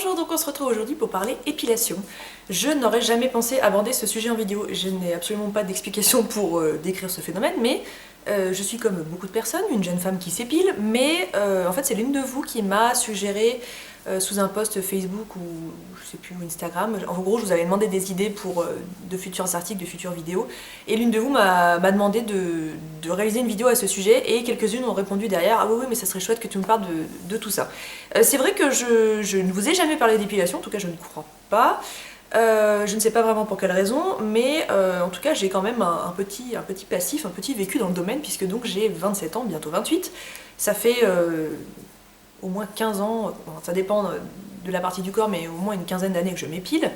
Bonjour, donc on se retrouve aujourd'hui pour parler épilation. Je n'aurais jamais pensé aborder ce sujet en vidéo, je n'ai absolument pas d'explication pour décrire ce phénomène, mais je suis comme beaucoup de personnes, une jeune femme qui s'épile, mais en fait c'est l'une de vous qui m'a suggéré sous un post Facebook ou je sais plus, ou Instagram, en gros je vous avais demandé des idées pour de futurs articles, de futures vidéos, et l'une de vous m'a demandé de réaliser une vidéo à ce sujet, et quelques-unes ont répondu derrière: ah oui mais ça serait chouette que tu me parles de tout ça. C'est vrai que je ne vous ai jamais parlé d'épilation, en tout cas je ne crois pas. Je ne sais pas vraiment pour quelle raison, mais en tout cas j'ai quand même un petit passif, un petit vécu dans le domaine, puisque donc j'ai 27 ans, bientôt 28. Ça fait au moins 15 ans, bon, ça dépend de la partie du corps, mais au moins une quinzaine d'années que je m'épile,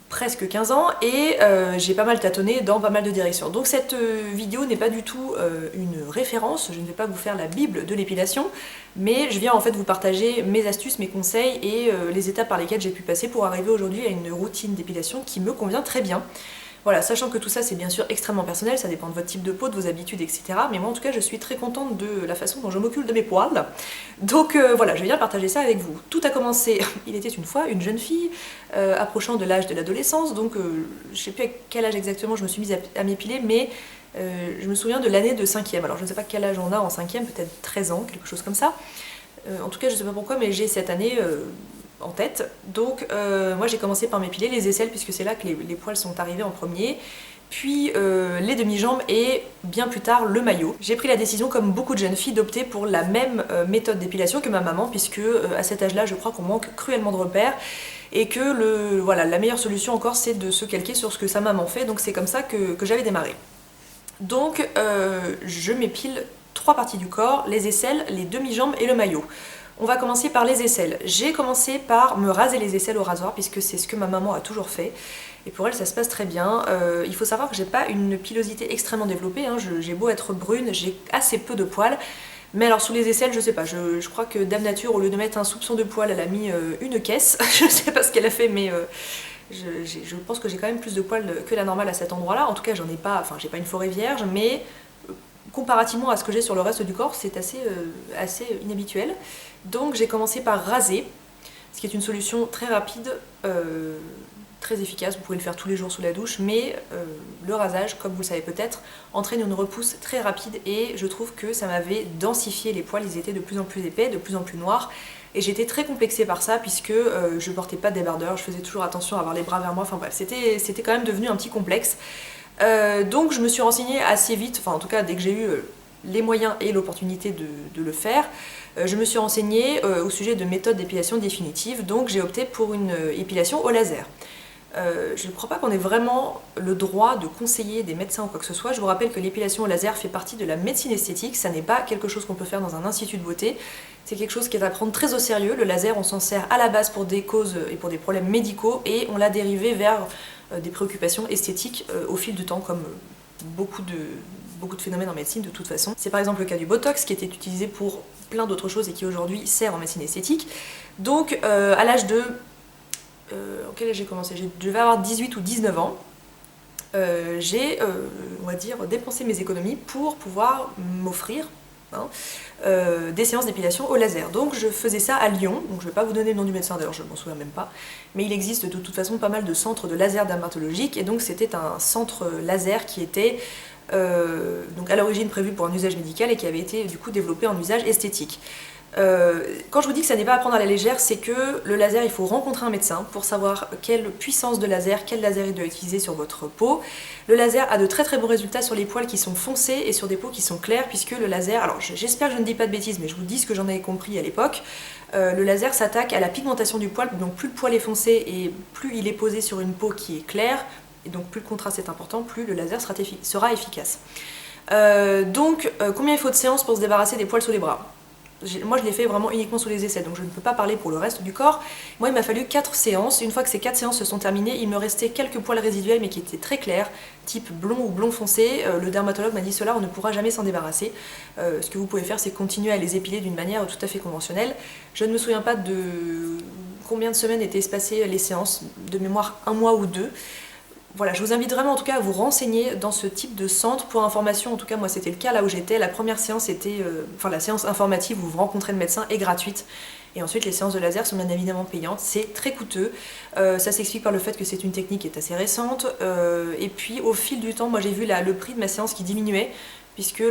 presque 15 ans, et j'ai pas mal tâtonné dans pas mal de directions. Donc cette vidéo n'est pas du tout une référence, je ne vais pas vous faire la bible de l'épilation, mais je viens en fait vous partager mes astuces, mes conseils et les étapes par lesquelles j'ai pu passer pour arriver aujourd'hui à une routine d'épilation qui me convient très bien. Voilà, sachant que tout ça c'est bien sûr extrêmement personnel, ça dépend de votre type de peau, de vos habitudes, etc. Mais moi en tout cas je suis très contente de la façon dont je m'occupe de mes poils. Donc voilà, je viens partager ça avec vous. Tout a commencé, il était une fois, une jeune fille approchant de l'âge de l'adolescence, donc je sais plus à quel âge exactement je me suis mise à m'épiler, mais je me souviens de l'année de 5e. Alors je ne sais pas quel âge on a en 5e, peut-être 13 ans, quelque chose comme ça. En tout cas je sais pas pourquoi, mais j'ai cette année en tête. Donc moi j'ai commencé par m'épiler les aisselles, puisque c'est là que les poils sont arrivés en premier, puis les demi-jambes et bien plus tard le maillot. J'ai pris la décision, comme beaucoup de jeunes filles, d'opter pour la même méthode d'épilation que ma maman, puisque à cet âge-là je crois qu'on manque cruellement de repères, et que voilà, la meilleure solution encore c'est de se calquer sur ce que sa maman fait, donc c'est comme ça que j'avais démarré. Donc je m'épile 3 parties du corps: les aisselles, les demi-jambes et le maillot. On va commencer par les aisselles. J'ai commencé par me raser les aisselles au rasoir, puisque c'est ce que ma maman a toujours fait. Et pour elle, ça se passe très bien. Il faut savoir que j'ai pas une pilosité extrêmement développée, hein. J'ai beau être brune, j'ai assez peu de poils. Mais alors sous les aisselles, je sais pas, je crois que Dame Nature, au lieu de mettre un soupçon de poils, elle a mis une caisse. Je sais pas ce qu'elle a fait, mais je pense que j'ai quand même plus de poils que la normale à cet endroit-là. En tout cas, j'en ai pas, enfin j'ai pas une forêt vierge, mais comparativement à ce que j'ai sur le reste du corps, c'est assez inhabituel. Donc j'ai commencé par raser, ce qui est une solution très rapide, très efficace. Vous pouvez le faire tous les jours sous la douche, mais le rasage, comme vous le savez peut-être, entraîne une repousse très rapide, et je trouve que ça m'avait densifié les poils. Ils étaient de plus en plus épais, de plus en plus noirs, et j'étais très complexée par ça, puisque je portais pas de débardeur, je faisais toujours attention à avoir les bras vers moi, enfin bref, c'était quand même devenu un petit complexe. Donc je me suis renseignée assez vite, enfin en tout cas dès que j'ai eu les moyens et l'opportunité de le faire, je me suis renseignée au sujet de méthodes d'épilation définitive, donc j'ai opté pour une épilation au laser. Je ne crois pas qu'on ait vraiment le droit de conseiller des médecins ou quoi que ce soit. Je vous rappelle que l'épilation au laser fait partie de la médecine esthétique, ça n'est pas quelque chose qu'on peut faire dans un institut de beauté, c'est quelque chose qui est à prendre très au sérieux. Le laser, on s'en sert à la base pour des causes et pour des problèmes médicaux, et on l'a dérivé vers des préoccupations esthétiques au fil du temps, comme beaucoup de phénomènes en médecine de toute façon. C'est par exemple le cas du Botox, qui était utilisé pour plein d'autres choses et qui aujourd'hui sert en médecine esthétique. Donc à l'âge de... quel âge j'ai commencé? Je devais avoir 18 ou 19 ans. J'ai, on va dire, dépensé mes économies pour pouvoir m'offrir des séances d'épilation au laser. Donc je faisais ça à Lyon, donc je ne vais pas vous donner le nom du médecin, d'ailleurs je ne m'en souviens même pas, mais il existe de toute façon pas mal de centres de laser dermatologique, et donc c'était un centre laser qui était donc à l'origine prévu pour un usage médical et qui avait été du coup développé en usage esthétique. Quand je vous dis que ça n'est pas à prendre à la légère, c'est que le laser, il faut rencontrer un médecin pour savoir quelle puissance de laser, quel laser il doit utiliser sur votre peau. Le laser a de très très bons résultats sur les poils qui sont foncés et sur des peaux qui sont claires, puisque le laser, alors j'espère que je ne dis pas de bêtises, mais je vous dis ce que j'en avais compris à l'époque, le laser s'attaque à la pigmentation du poil, donc plus le poil est foncé et plus il est posé sur une peau qui est claire, et donc plus le contraste est important, plus le laser sera efficace. Donc combien il faut de séances pour se débarrasser des poils sous les bras? Moi je l'ai fait vraiment uniquement sous les aisselles, donc je ne peux pas parler pour le reste du corps. Moi il m'a fallu 4 séances, une fois que ces 4 séances se sont terminées, il me restait quelques poils résiduels mais qui étaient très clairs, type blond ou blond foncé. Le dermatologue m'a dit cela, on ne pourra jamais s'en débarrasser. Ce que vous pouvez faire, c'est continuer à les épiler d'une manière tout à fait conventionnelle. Je ne me souviens pas de combien de semaines étaient espacées les séances, de mémoire 1 mois ou 2. Voilà, je vous invite vraiment en tout cas à vous renseigner dans ce type de centre. Pour information, en tout cas moi c'était le cas là où j'étais. La première séance était, enfin la séance informative où vous rencontrez le médecin est gratuite. Et ensuite les séances de laser sont bien évidemment payantes, c'est très coûteux. Ça s'explique par le fait que c'est une technique qui est assez récente. Et puis au fil du temps, moi j'ai vu le prix de ma séance qui diminuait, puisque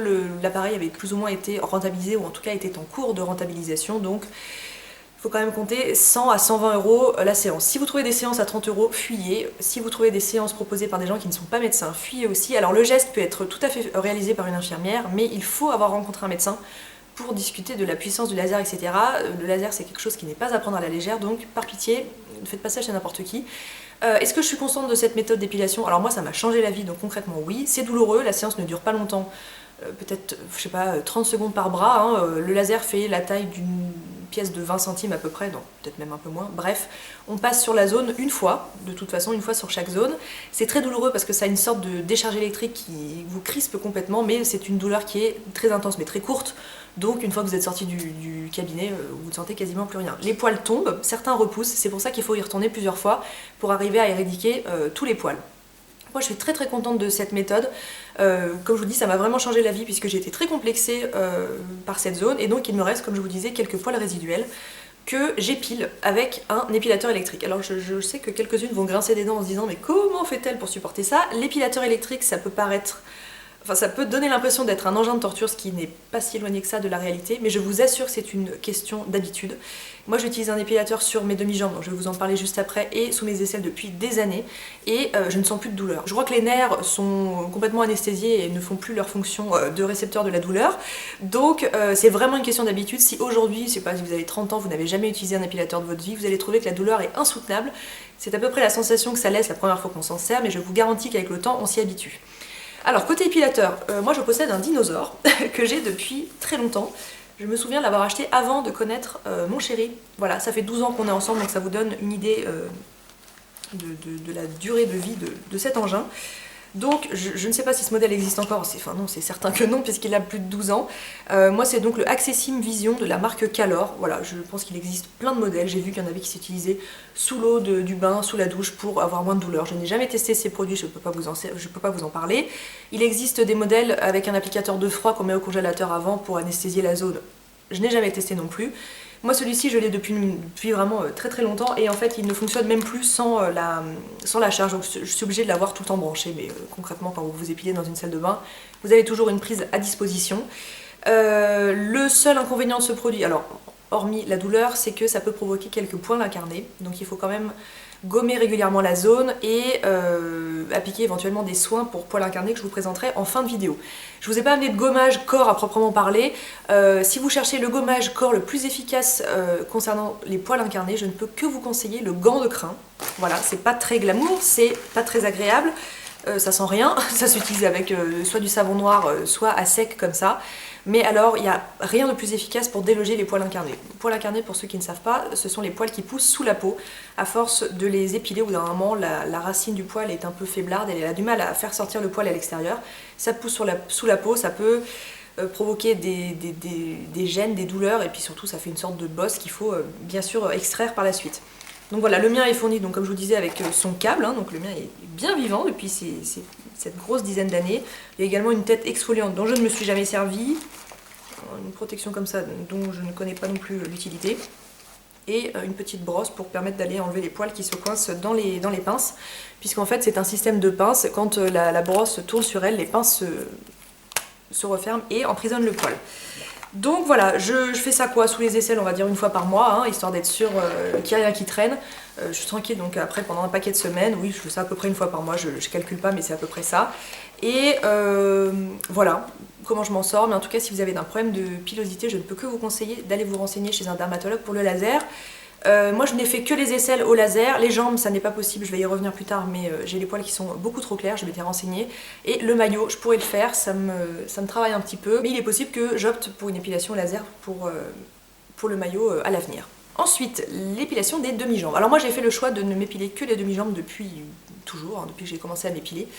l'appareil avait plus ou moins été rentabilisé, ou en tout cas était en cours de rentabilisation. Donc il faut quand même compter 100 à 120 € la séance. Si vous trouvez des séances à 30 €, fuyez. Si vous trouvez des séances proposées par des gens qui ne sont pas médecins, fuyez aussi. Alors le geste peut être tout à fait réalisé par une infirmière, mais il faut avoir rencontré un médecin pour discuter de la puissance du laser, etc. Le laser, c'est quelque chose qui n'est pas à prendre à la légère, donc par pitié, ne faites pas ça chez n'importe qui. Est-ce que je suis consciente de cette méthode d'épilation? Alors moi, ça m'a changé la vie, donc concrètement, oui. C'est douloureux, la séance ne dure pas longtemps, peut-être, je sais pas, 30 secondes par bras. Hein. Le laser fait la taille d'une pièce de 20 centimes à peu près, non, peut-être même un peu moins. Bref, on passe sur la zone une fois, de toute façon, une fois sur chaque zone. C'est très douloureux parce que ça a une sorte de décharge électrique qui vous crispe complètement, mais c'est une douleur qui est très intense, mais très courte. Donc une fois que vous êtes sorti du cabinet, vous ne sentez quasiment plus rien. Les poils tombent, certains repoussent, c'est pour ça qu'il faut y retourner plusieurs fois pour arriver à éradiquer tous les poils. Moi je suis très très contente de cette méthode. Comme je vous dis, ça m'a vraiment changé la vie puisque j'ai été très complexée par cette zone, et donc il me reste, comme je vous disais, quelques poils résiduels que j'épile avec un épilateur électrique. Alors je sais que quelques-unes vont grincer des dents en se disant mais comment fait-elle pour supporter ça? L'épilateur électrique, ça peut paraître... Enfin, ça peut donner l'impression d'être un engin de torture, ce qui n'est pas si éloigné que ça de la réalité, mais je vous assure que c'est une question d'habitude. Moi j'utilise un épilateur sur mes demi-jambes, donc je vais vous en parler juste après, et sous mes aisselles depuis des années, et je ne sens plus de douleur. Je crois que les nerfs sont complètement anesthésiés et ne font plus leur fonction de récepteur de la douleur, donc c'est vraiment une question d'habitude. Si aujourd'hui, je sais pas, si vous avez 30 ans, vous n'avez jamais utilisé un épilateur de votre vie, vous allez trouver que la douleur est insoutenable. C'est à peu près la sensation que ça laisse la première fois qu'on s'en sert, mais je vous garantis qu'avec le temps, on s'y habitue. Alors côté épilateur, moi je possède un dinosaure que j'ai depuis très longtemps. Je me souviens l'avoir acheté avant de connaître mon chéri. Voilà, ça fait 12 ans qu'on est ensemble, donc ça vous donne une idée de la durée de vie de cet engin. Donc je ne sais pas si ce modèle existe encore, enfin non, c'est certain que non puisqu'il a plus de 12 ans. Moi c'est donc le Accessim Vision de la marque Calor. Voilà, je pense qu'il existe plein de modèles. J'ai vu qu'il y en avait qui s'utilisaient sous l'eau du bain, sous la douche pour avoir moins de douleur. Je n'ai jamais testé ces produits, je ne peux pas vous en parler. Il existe des modèles avec un applicateur de froid qu'on met au congélateur avant pour anesthésier la zone. Je n'ai jamais testé non plus. Moi celui-ci je l'ai depuis vraiment très très longtemps, et en fait il ne fonctionne même plus sans la charge, donc je suis obligée de l'avoir tout le temps branché, mais concrètement quand vous vous épilez dans une salle de bain, vous avez toujours une prise à disposition. Le seul inconvénient de ce produit, alors hormis la douleur, c'est que ça peut provoquer quelques points incarnés, donc il faut quand même gommer régulièrement la zone et appliquer éventuellement des soins pour poils incarnés que je vous présenterai en fin de vidéo. Je vous ai pas amené de gommage corps à proprement parler. Si vous cherchez le gommage corps le plus efficace concernant les poils incarnés, je ne peux que vous conseiller le gant de crin. Voilà, c'est pas très glamour, c'est pas très agréable, ça sent rien, ça s'utilise avec soit du savon noir, soit à sec comme ça. Mais alors, il n'y a rien de plus efficace pour déloger les poils incarnés. Les poils incarnés, pour ceux qui ne savent pas, ce sont les poils qui poussent sous la peau. À force de les épiler, au bout d'un moment, la racine du poil est un peu faiblarde, elle a du mal à faire sortir le poil à l'extérieur. Ça pousse sous la peau, ça peut provoquer des gènes, des douleurs, et puis surtout ça fait une sorte de bosse qu'il faut bien sûr extraire par la suite. Donc voilà, le mien est fourni, donc comme je vous disais, avec son câble, hein, donc le mien est bien vivant depuis cette grosse dizaine d'années. Il y a également une tête exfoliante dont je ne me suis jamais servie, une protection comme ça dont je ne connais pas non plus l'utilité, et une petite brosse pour permettre d'aller enlever les poils qui se coincent dans les pinces, puisqu'en fait c'est un système de pinces, quand la brosse tourne sur elle, les pinces se referment et emprisonnent le poil. Donc voilà, je fais ça quoi, sous les aisselles, on va dire une fois par mois, hein, histoire d'être sûr qu'il n'y a rien qui traîne. Je suis tranquille, donc après pendant un paquet de semaines, oui je fais ça à peu près une fois par mois, je calcule pas mais c'est à peu près ça. Et voilà comment je m'en sors, mais en tout cas si vous avez un problème de pilosité, je ne peux que vous conseiller d'aller vous renseigner chez un dermatologue pour le laser. Moi je n'ai fait que les aisselles au laser, les jambes ça n'est pas possible, je vais y revenir plus tard, mais j'ai les poils qui sont beaucoup trop clairs, je m'étais renseignée. Et le maillot, je pourrais le faire, ça me travaille un petit peu, mais il est possible que j'opte pour une épilation laser pour le maillot à l'avenir. Ensuite, l'épilation des demi-jambes. Alors moi j'ai fait le choix de ne m'épiler que les demi-jambes depuis toujours, hein, depuis que j'ai commencé à m'épiler.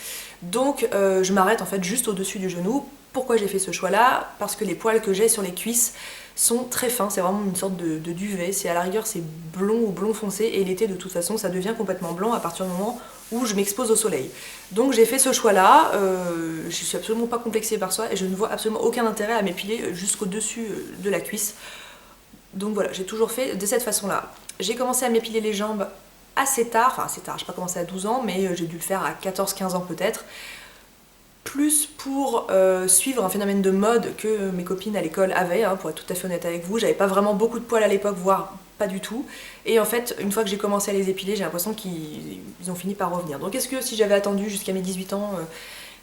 Donc je m'arrête en fait juste au-dessus du genou. Pourquoi j'ai fait ce choix-là? Parce que les poils que j'ai sur les cuisses sont très fins, c'est vraiment une sorte de duvet, c'est à la rigueur c'est blond ou blond foncé, et l'été de toute façon ça devient complètement blanc à partir du moment où je m'expose au soleil. Donc j'ai fait ce choix-là, je suis absolument pas complexée par ça et je ne vois absolument aucun intérêt à m'épiler jusqu'au-dessus de la cuisse. Donc voilà, j'ai toujours fait de cette façon-là. J'ai commencé à m'épiler les jambes assez tard, enfin assez tard, j'ai pas commencé à 12 ans, mais j'ai dû le faire à 14-15 ans peut-être. Plus pour suivre un phénomène de mode que mes copines à l'école avaient, hein, pour être tout à fait honnête avec vous. J'avais pas vraiment beaucoup de poils à l'époque, voire pas du tout. Et en fait, une fois que j'ai commencé à les épiler, j'ai l'impression qu'ils ont fini par revenir. Donc est-ce que si j'avais attendu jusqu'à mes 18 ans,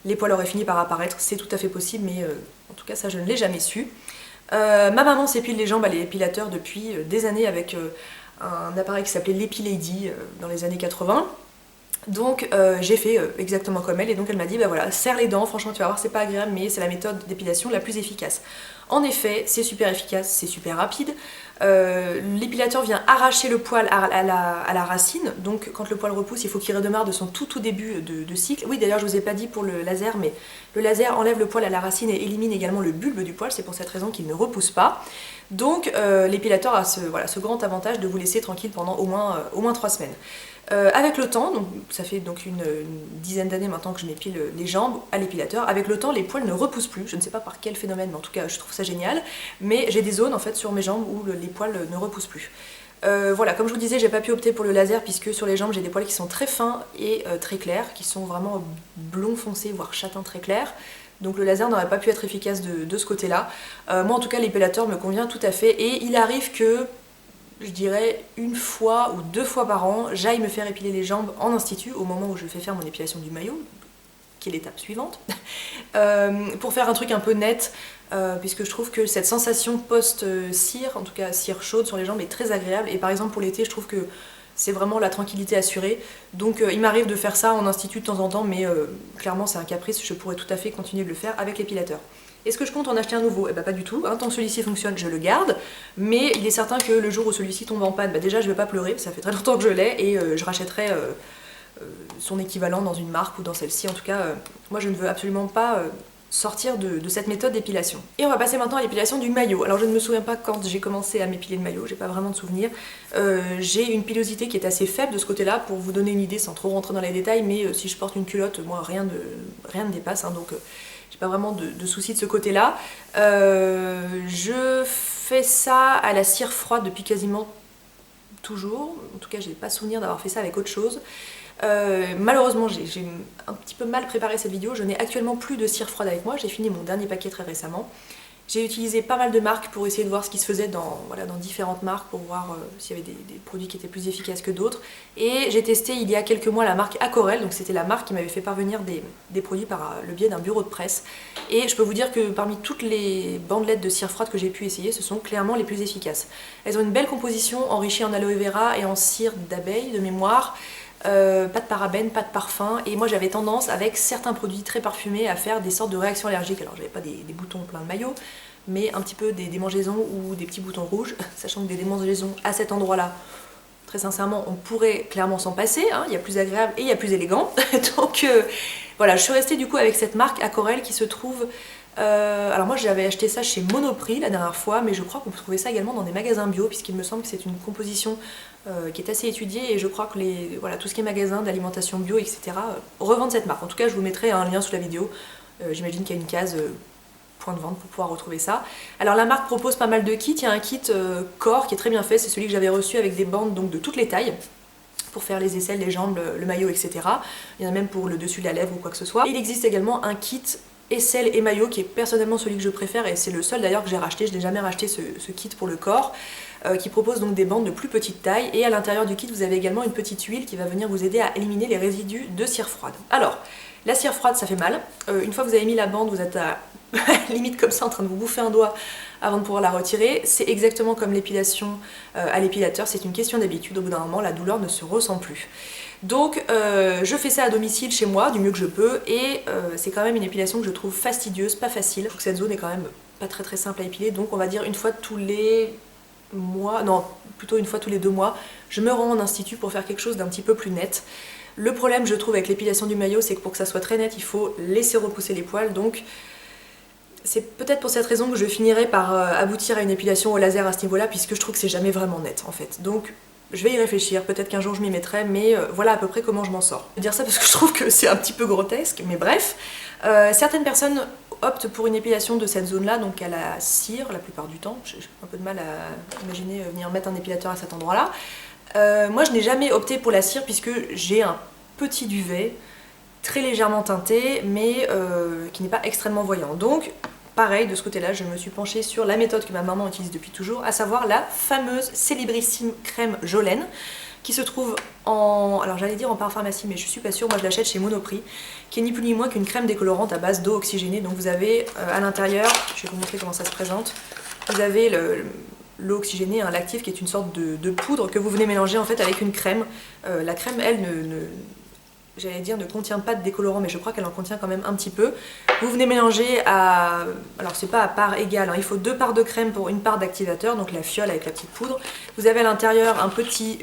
les poils auraient fini par apparaître? C'est tout à fait possible, mais en tout cas ça je ne l'ai jamais su. Ma maman s'épile les jambes à l'épilateur depuis des années avec un appareil qui s'appelait l'Epilady dans les années 80. Donc j'ai fait exactement comme elle, et donc elle m'a dit bah voilà, serre les dents, franchement tu vas voir c'est pas agréable mais c'est la méthode d'épilation la plus efficace. En effet c'est super efficace, c'est super rapide, l'épilateur vient arracher le poil à la racine, donc quand le poil repousse il faut qu'il redémarre de son tout début de cycle. Oui d'ailleurs je vous ai pas dit pour le laser, mais le laser enlève le poil à la racine et élimine également le bulbe du poil, c'est pour cette raison qu'il ne repousse pas. Donc l'épilateur a ce grand avantage de vous laisser tranquille pendant au moins 3 semaines. Avec le temps, donc ça fait donc une dizaine d'années maintenant que je m'épile les jambes à l'épilateur, avec le temps les poils ne repoussent plus, je ne sais pas par quel phénomène, mais en tout cas je trouve ça génial, mais j'ai des zones en fait sur mes jambes où les poils ne repoussent plus. Voilà, comme je vous disais, j'ai pas pu opter pour le laser puisque sur les jambes j'ai des poils qui sont très fins et très clairs, qui sont vraiment blond foncé, voire châtain très clair. Donc le laser n'aurait pas pu être efficace de ce côté-là. Moi en tout cas l'épilateur me convient tout à fait, et il arrive que je dirais 1 fois ou 2 fois par an, j'aille me faire épiler les jambes en institut au moment où je fais faire mon épilation du maillot, qui est l'étape suivante, pour faire un truc un peu net, puisque je trouve que cette sensation post-cire, en tout cas cire chaude sur les jambes, est très agréable, et par exemple pour l'été je trouve que c'est vraiment la tranquillité assurée. Donc il m'arrive de faire ça en institut de temps en temps, mais clairement c'est un caprice, je pourrais tout à fait continuer de le faire avec l'épilateur. Est-ce que je compte en acheter un nouveau? Eh ben pas du tout, hein. Tant que celui-ci fonctionne, je le garde, mais il est certain que le jour où celui-ci tombe en panne, bah déjà je vais pas pleurer, ça fait très longtemps que je l'ai, et je rachèterai son équivalent dans une marque ou dans celle-ci. En tout cas, moi je ne veux absolument pas sortir de cette méthode d'épilation. Et on va passer maintenant à l'épilation du maillot. Alors je ne me souviens pas quand j'ai commencé à m'épiler le maillot, j'ai pas vraiment de souvenir. J'ai une pilosité qui est assez faible de ce côté-là, pour vous donner une idée sans trop rentrer dans les détails, mais si je porte une culotte, moi rien ne dépasse, hein, donc j'ai pas vraiment de soucis de ce côté-là. Je fais ça à la cire froide depuis quasiment toujours, en tout cas j'ai pas souvenir d'avoir fait ça avec autre chose. Malheureusement j'ai un petit peu mal préparé cette vidéo, je n'ai actuellement plus de cire froide avec moi, j'ai fini mon dernier paquet très récemment. J'ai utilisé pas mal de marques pour essayer de voir ce qui se faisait dans différentes marques, pour voir s'il y avait des produits qui étaient plus efficaces que d'autres. Et j'ai testé il y a quelques mois la marque Acorel, donc c'était la marque qui m'avait fait parvenir des produits par le biais d'un bureau de presse. Et je peux vous dire que parmi toutes les bandelettes de cire froide que j'ai pu essayer, ce sont clairement les plus efficaces. Elles ont une belle composition enrichie en aloe vera et en cire d'abeille de mémoire. Pas de parabènes, pas de parfum, et moi j'avais tendance avec certains produits très parfumés à faire des sortes de réactions allergiques. Alors j'avais pas des boutons plein de maillots, mais un petit peu des démangeaisons ou des petits boutons rouges, sachant que des démangeaisons à cet endroit là, très sincèrement on pourrait clairement s'en passer, hein. Il y a plus agréable et il y a plus élégant. Donc voilà, je suis restée du coup avec cette marque Acorel qui se trouve... alors moi j'avais acheté ça chez Monoprix la dernière fois, mais je crois qu'on peut trouver ça également dans des magasins bio, puisqu'il me semble que c'est une composition qui est assez étudiée, et je crois que tout ce qui est magasin d'alimentation bio, etc. Revendent cette marque. En tout cas je vous mettrai un lien sous la vidéo, j'imagine qu'il y a une case point de vente pour pouvoir retrouver ça. Alors la marque propose pas mal de kits, il y a un kit corps qui est très bien fait, c'est celui que j'avais reçu avec des bandes donc de toutes les tailles, pour faire les aisselles, les jambes, le maillot, etc. Il y en a même pour le dessus de la lèvre ou quoi que ce soit. Et il existe également un kit aisselle et maillot qui est personnellement celui que je préfère, et c'est le seul d'ailleurs que j'ai racheté, je n'ai jamais racheté ce kit pour le corps, qui propose donc des bandes de plus petite taille, et à l'intérieur du kit vous avez également une petite huile qui va venir vous aider à éliminer les résidus de cire froide. Alors, la cire froide ça fait mal, une fois que vous avez mis la bande vous êtes à limite comme ça en train de vous bouffer un doigt avant de pouvoir la retirer. C'est exactement comme l'épilation à l'épilateur, c'est une question d'habitude, au bout d'un moment la douleur ne se ressent plus. Donc je fais ça à domicile chez moi du mieux que je peux, et c'est quand même une épilation que je trouve fastidieuse, pas facile. Je trouve que cette zone est quand même pas très simple à épiler, donc on va dire une fois tous les mois, non plutôt une fois tous les 2 mois, je me rends en institut pour faire quelque chose d'un petit peu plus net. Le problème je trouve avec l'épilation du maillot, c'est que pour que ça soit très net il faut laisser repousser les poils, donc c'est peut-être pour cette raison que je finirai par aboutir à une épilation au laser à ce niveau là, puisque je trouve que c'est jamais vraiment net en fait. Donc je vais y réfléchir, peut-être qu'un jour je m'y mettrai, mais voilà à peu près comment je m'en sors. Je vais dire ça parce que je trouve que c'est un petit peu grotesque, mais bref. Certaines personnes opte pour une épilation de cette zone là, donc à la cire la plupart du temps. J'ai un peu de mal à imaginer venir mettre un épilateur à cet endroit là. Moi je n'ai jamais opté pour la cire puisque j'ai un petit duvet très légèrement teinté mais qui n'est pas extrêmement voyant. Donc pareil, de ce côté-là, je me suis penchée sur la méthode que ma maman utilise depuis toujours, à savoir la fameuse célébrissime crème Jolene, qui se trouve en... alors j'allais dire en parapharmacie, mais je suis pas sûre, moi je l'achète chez Monoprix, qui est ni plus ni moins qu'une crème décolorante à base d'eau oxygénée. Donc vous avez à l'intérieur, je vais vous montrer comment ça se présente, vous avez l'eau oxygénée, un lactif qui est une sorte de poudre que vous venez mélanger en fait avec une crème. La crème, elle, j'allais dire ne contient pas de décolorant, mais je crois qu'elle en contient quand même un petit peu. Vous venez mélanger à... alors c'est pas à part égale, hein. Il faut 2 parts de crème pour 1 part d'activateur, donc la fiole avec la petite poudre. Vous avez à l'intérieur un petit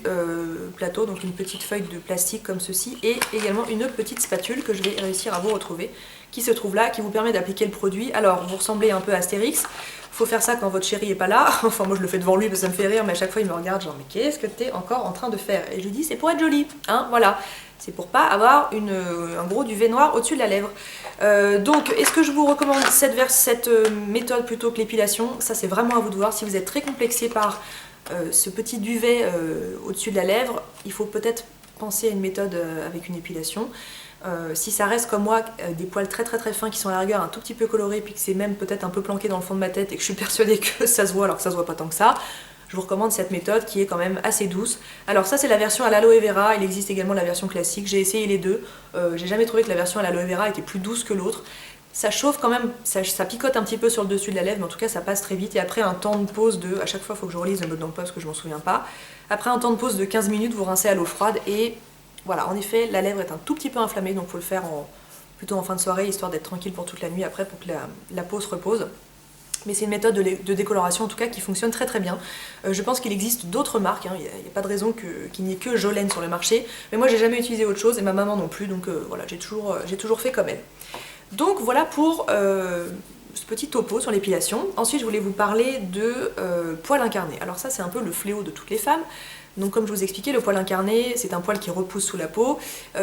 plateau, donc une petite feuille de plastique comme ceci, et également une petite spatule que je vais réussir à vous retrouver, qui se trouve là, qui vous permet d'appliquer le produit. Alors vous ressemblez un peu à Astérix, faut faire ça quand votre chéri est pas là, enfin moi je le fais devant lui parce que ça me fait rire, mais à chaque fois il me regarde genre mais qu'est-ce que t'es encore en train de faire? Et je lui dis c'est pour être jolie, hein, voilà. C'est pour pas avoir un gros duvet noir au-dessus de la lèvre. Donc, est-ce que je vous recommande cette méthode plutôt que l'épilation? Ça, c'est vraiment à vous de voir. Si vous êtes très complexé par ce petit duvet au-dessus de la lèvre, il faut peut-être penser à une méthode avec une épilation. Si ça reste comme moi, des poils très fins qui sont à la rigueur un tout petit peu colorés, puis que c'est même peut-être un peu planqué dans le fond de ma tête et que je suis persuadée que ça se voit alors que ça se voit pas tant que ça, je vous recommande cette méthode qui est quand même assez douce. Alors ça c'est la version à l'aloe vera, il existe également la version classique, j'ai essayé les deux. J'ai jamais trouvé que la version à l'aloe vera était plus douce que l'autre. Ça chauffe quand même, ça picote un petit peu sur le dessus de la lèvre, mais en tout cas ça passe très vite. Et après un temps de pause de, à chaque fois il faut que je relise le mode d'emploi parce que je m'en souviens pas. Après un temps de pause de 15 minutes, vous rincez à l'eau froide et voilà, en effet la lèvre est un tout petit peu inflammée, donc il faut le faire plutôt en fin de soirée, histoire d'être tranquille pour toute la nuit après, pour que la peau se repose. Mais c'est une méthode de décoloration en tout cas qui fonctionne très bien. Je pense qu'il existe d'autres marques, hein. Il n'y a pas de raison qu'il n'y ait que Jolene sur le marché. Mais moi j'ai jamais utilisé autre chose et ma maman non plus, donc voilà, j'ai toujours fait comme elle. Donc voilà pour ce petit topo sur l'épilation. Ensuite je voulais vous parler de poil incarné. Alors ça c'est un peu le fléau de toutes les femmes. Donc comme je vous expliquais, le poil incarné c'est un poil qui repousse sous la peau.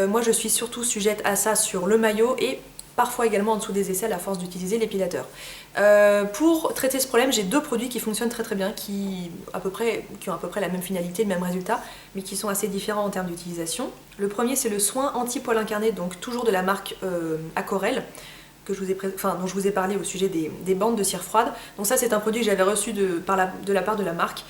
Moi je suis surtout sujette à ça sur le maillot et parfois également en dessous des aisselles à force d'utiliser l'épilateur. Pour traiter ce problème, j'ai 2 produits qui fonctionnent très bien, qui ont à peu près la même finalité, le même résultat, mais qui sont assez différents en termes d'utilisation. Le premier c'est le soin anti-poil incarné, donc toujours de la marque Aquarelle, dont je vous ai parlé au sujet des bandes de cire froide. Donc ça c'est un produit que j'avais reçu de la part de la marque.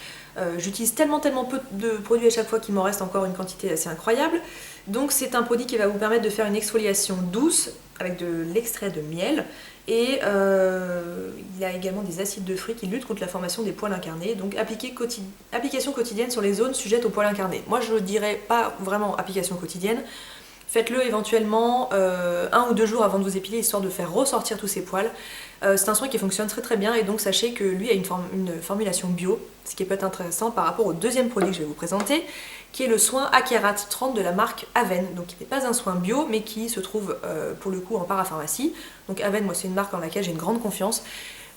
J'utilise tellement peu de produits à chaque fois qu'il m'en reste encore une quantité assez incroyable. Donc c'est un produit qui va vous permettre de faire une exfoliation douce avec de l'extrait de miel. Et il y a également des acides de fruits qui luttent contre la formation des poils incarnés. Donc application quotidienne sur les zones sujettes aux poils incarnés. Moi je ne dirais pas vraiment application quotidienne. Faites-le éventuellement 1 ou 2 jours avant de vous épiler, histoire de faire ressortir tous ces poils. C'est un soin qui fonctionne très bien et donc sachez que lui a une formulation bio, ce qui peut être intéressant par rapport au deuxième produit que je vais vous présenter, qui est le soin Akerat 30 de la marque Aven, donc qui n'est pas un soin bio mais qui se trouve pour le coup en parapharmacie. Donc Aven, moi c'est une marque en laquelle j'ai une grande confiance.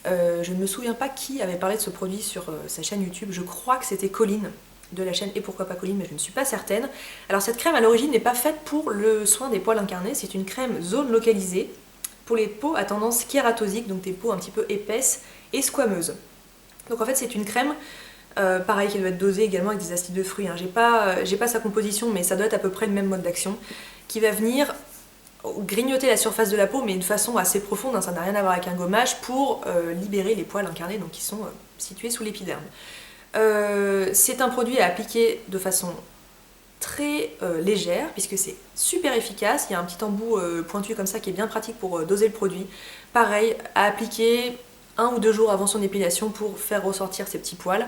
Je ne me souviens pas qui avait parlé de ce produit sur sa chaîne YouTube, je crois que c'était Colline de la chaîne Et pourquoi pas Colline, mais je ne suis pas certaine. Alors cette crème à l'origine n'est pas faite pour le soin des poils incarnés, c'est une crème zone localisée pour les peaux à tendance kératosique, donc des peaux un petit peu épaisses et squameuses. Donc en fait c'est une crème, pareil, qui doit être dosée également avec des acides de fruits, hein. J'ai pas sa composition mais ça doit être à peu près le même mode d'action, qui va venir grignoter la surface de la peau mais d'une façon assez profonde, hein, ça n'a rien à voir avec un gommage, pour libérer les poils incarnés donc qui sont situés sous l'épiderme. C'est un produit à appliquer de façon très légère puisque c'est super efficace, il y a un petit embout pointu comme ça qui est bien pratique pour doser le produit. Pareil, à appliquer 1 ou 2 jours avant son épilation pour faire ressortir ces petits poils.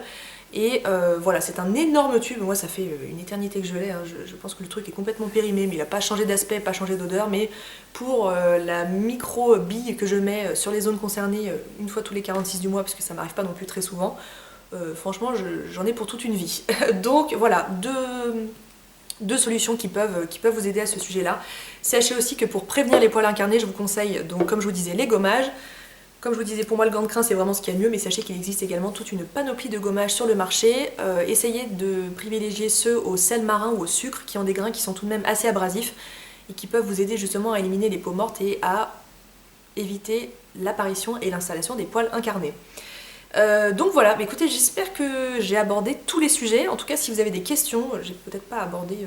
Et voilà, c'est un énorme tube, moi ça fait une éternité que je l'ai, hein. Je pense que le truc est complètement périmé, mais il n'a pas changé d'aspect, pas changé d'odeur, mais pour la micro bille que je mets sur les zones concernées une fois tous les 46 du mois, parce que ça m'arrive pas non plus très souvent, franchement j'en ai pour toute une vie. Donc voilà, deux solutions qui peuvent vous aider à ce sujet-là. Sachez aussi que pour prévenir les poils incarnés, je vous conseille, donc comme je vous disais, les gommages. Comme je vous disais, pour moi le gant de crin c'est vraiment ce qu'il y a de mieux, mais sachez qu'il existe également toute une panoplie de gommages sur le marché. Essayez de privilégier ceux au sel marin ou au sucre qui ont des grains qui sont tout de même assez abrasifs et qui peuvent vous aider justement à éliminer les peaux mortes et à éviter l'apparition et l'installation des poils incarnés. Donc voilà, bah écoutez, j'espère que j'ai abordé tous les sujets. En tout cas, si vous avez des questions, j'ai peut-être pas abordé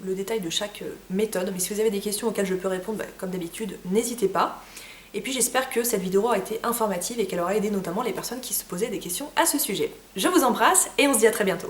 le détail de chaque méthode, mais si vous avez des questions auxquelles je peux répondre, bah, comme d'habitude, n'hésitez pas. Et puis j'espère que cette vidéo aura été informative et qu'elle aura aidé notamment les personnes qui se posaient des questions à ce sujet. Je vous embrasse et on se dit à très bientôt.